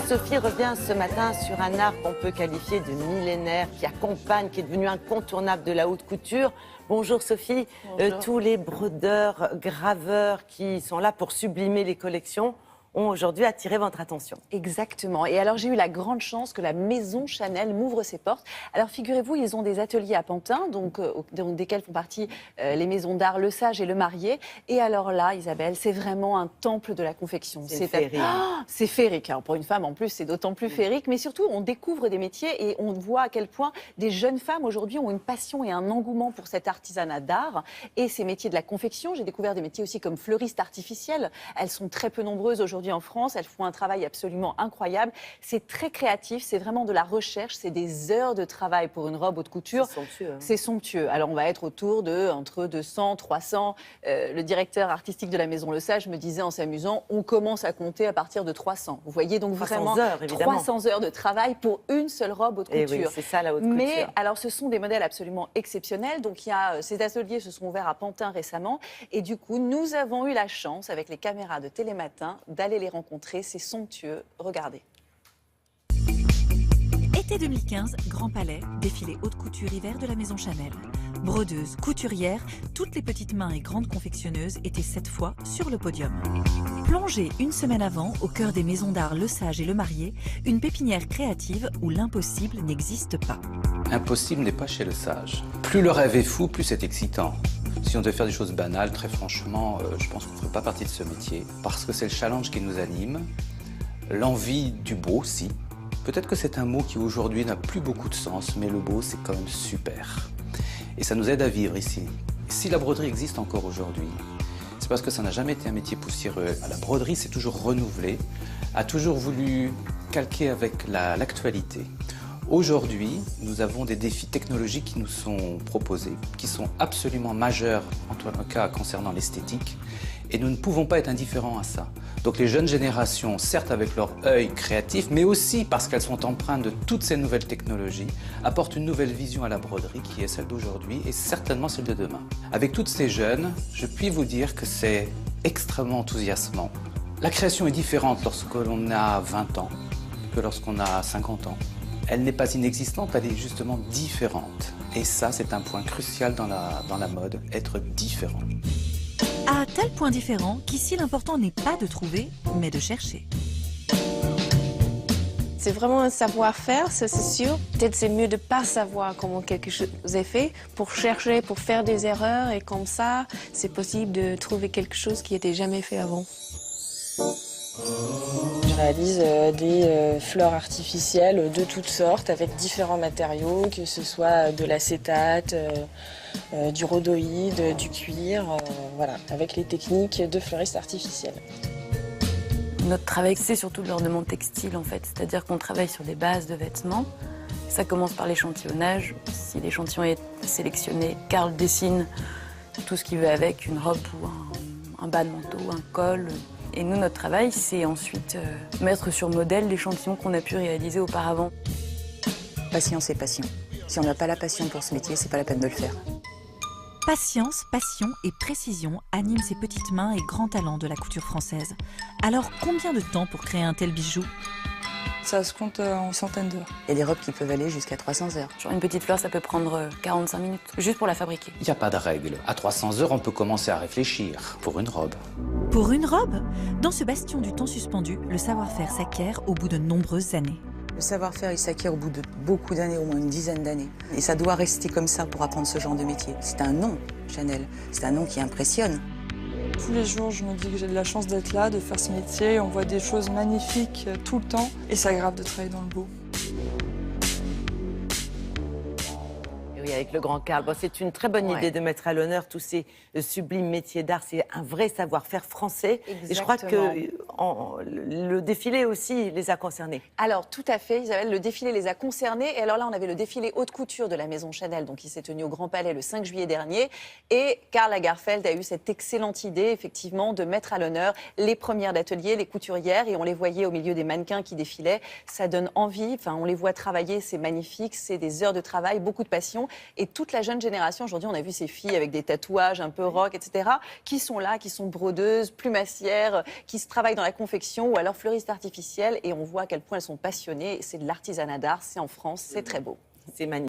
Sophie revient ce matin sur un art qu'on peut qualifier de millénaire, qui accompagne, qui est devenu incontournable de la haute couture. Bonjour Sophie. Bonjour. Tous les brodeurs, graveurs qui sont là pour sublimer les collections ont aujourd'hui attiré votre attention. Exactement. Et alors, j'ai eu la grande chance que la maison Chanel m'ouvre ses portes. Alors, figurez-vous, ils ont des ateliers à Pantin, donc desquels font partie les maisons d'art Le Sage et Le Marié. Et alors là, Isabelle, c'est vraiment un temple de la confection. C'est féerique. C'est féerique. Alors, pour une femme, en plus, c'est d'autant plus féerique. Mais surtout, on découvre des métiers et on voit à quel point des jeunes femmes, aujourd'hui, ont une passion et un engouement pour cet artisanat d'art et ces métiers de la confection. J'ai découvert des métiers aussi comme fleuristes artificielles. Elles sont très peu nombreuses aujourd'hui en France. Elles font un travail absolument incroyable. C'est très créatif, c'est vraiment de la recherche, c'est des heures de travail pour une robe haute couture. C'est somptueux. Hein. C'est somptueux. Alors on va être autour de entre 200, 300. Le directeur artistique de la Maison Le Sage me disait en s'amusant, on commence à compter à partir de 300. Vous voyez donc 300 vraiment heures, évidemment. 300 heures de travail pour une seule robe haute couture. Oui, c'est ça la haute couture. Mais alors ce sont des modèles absolument exceptionnels. Donc il y a ces ateliers se sont ouverts à Pantin récemment et du coup nous avons eu la chance avec les caméras de Télématin d'aller les rencontrer. C'est somptueux. Regardez. Été 2015, Grand Palais, défilé haute couture hiver de la Maison Chanel. Brodeuses, couturières, toutes les petites mains et grandes confectionneuses étaient cette fois sur le podium. Plongée une semaine avant, au cœur des maisons d'art Le Sage et Le Marié, une pépinière créative où l'impossible n'existe pas. Impossible n'est pas chez Le Sage. Plus le rêve est fou, plus c'est excitant. Si on devait faire des choses banales, très franchement, je pense qu'on ne ferait pas partie de ce métier. Parce que c'est le challenge qui nous anime, l'envie du beau, si. Peut-être que c'est un mot qui aujourd'hui n'a plus beaucoup de sens, mais le beau, c'est quand même super. Et ça nous aide à vivre ici. Si la broderie existe encore aujourd'hui, c'est parce que ça n'a jamais été un métier poussiéreux. La broderie s'est toujours renouvelée, a toujours voulu calquer avec l'actualité. Aujourd'hui, nous avons des défis technologiques qui nous sont proposés, qui sont absolument majeurs, en tout cas concernant l'esthétique, et nous ne pouvons pas être indifférents à ça. Donc les jeunes générations, certes avec leur œil créatif, mais aussi parce qu'elles sont empreintes de toutes ces nouvelles technologies, apportent une nouvelle vision à la broderie qui est celle d'aujourd'hui et certainement celle de demain. Avec toutes ces jeunes, je puis vous dire que c'est extrêmement enthousiasmant. La création est différente lorsque l'on a 20 ans que lorsqu'on a 50 ans. Elle n'est pas inexistante, elle est justement différente. Et ça, c'est un point crucial dans la mode, être différent. À tel point différent qu'ici l'important n'est pas de trouver, mais de chercher. C'est vraiment un savoir-faire, ça c'est sûr. Peut-être c'est mieux de ne pas savoir comment quelque chose est fait pour chercher, pour faire des erreurs et comme ça, c'est possible de trouver quelque chose qui n'était jamais fait avant. Je réalise des fleurs artificielles de toutes sortes avec différents matériaux, que ce soit de l'acétate, du rhodoïde, du cuir, voilà, avec les techniques de fleuristes artificiels. Notre travail, c'est surtout de l'ornement textile en fait, c'est-à-dire qu'on travaille sur des bases de vêtements. Ça commence par l'échantillonnage. Si l'échantillon est sélectionné, Karl dessine tout ce qu'il veut avec, une robe ou un bas de manteau, un col. Et nous, notre travail, c'est ensuite mettre sur modèle l'échantillon qu'on a pu réaliser auparavant. Patience et passion. Si on n'a pas la passion pour ce métier, c'est pas la peine de le faire. Patience, passion et précision animent ces petites mains et grands talents de la couture française. Alors, combien de temps pour créer un tel bijou ? Ça se compte en centaines d'heures. Il y a des robes qui peuvent aller jusqu'à 300 heures. Genre une petite fleur, ça peut prendre 45 minutes, juste pour la fabriquer. Il n'y a pas de règle. À 300 heures, on peut commencer à réfléchir pour une robe. Pour une robe ? Dans ce bastion du temps suspendu, le savoir-faire s'acquiert au bout de nombreuses années. Le savoir-faire, il s'acquiert au bout de beaucoup d'années, au moins une dizaine d'années. Et ça doit rester comme ça pour apprendre ce genre de métier. C'est un nom, Chanel. C'est un nom qui impressionne. Tous les jours, je me dis que j'ai de la chance d'être là, de faire ce métier. On voit des choses magnifiques tout le temps. Et c'est agréable de travailler dans le beau. Oui, avec le grand Karl. Bon, c'est une très bonne idée de mettre à l'honneur tous ces sublimes métiers d'art. C'est un vrai savoir-faire français. Exactement. Et je crois que le défilé aussi les a concernés. Alors, tout à fait, Isabelle, le défilé les a concernés. Et alors là, on avait le défilé haute couture de la Maison Chanel, donc qui s'est tenu au Grand Palais le 5 juillet dernier. Et Karl Lagerfeld a eu cette excellente idée, effectivement, de mettre à l'honneur les premières d'atelier, les couturières. Et on les voyait au milieu des mannequins qui défilaient. Ça donne envie. Enfin, on les voit travailler, c'est magnifique. C'est des heures de travail, beaucoup de passion. Et toute la jeune génération, aujourd'hui, on a vu ces filles avec des tatouages un peu rock, etc., qui sont là, qui sont brodeuses, plumassières, qui se travaillent dans la confection ou alors fleuristes artificielles. Et on voit à quel point elles sont passionnées. C'est de l'artisanat d'art, c'est en France, c'est très beau. C'est magnifique.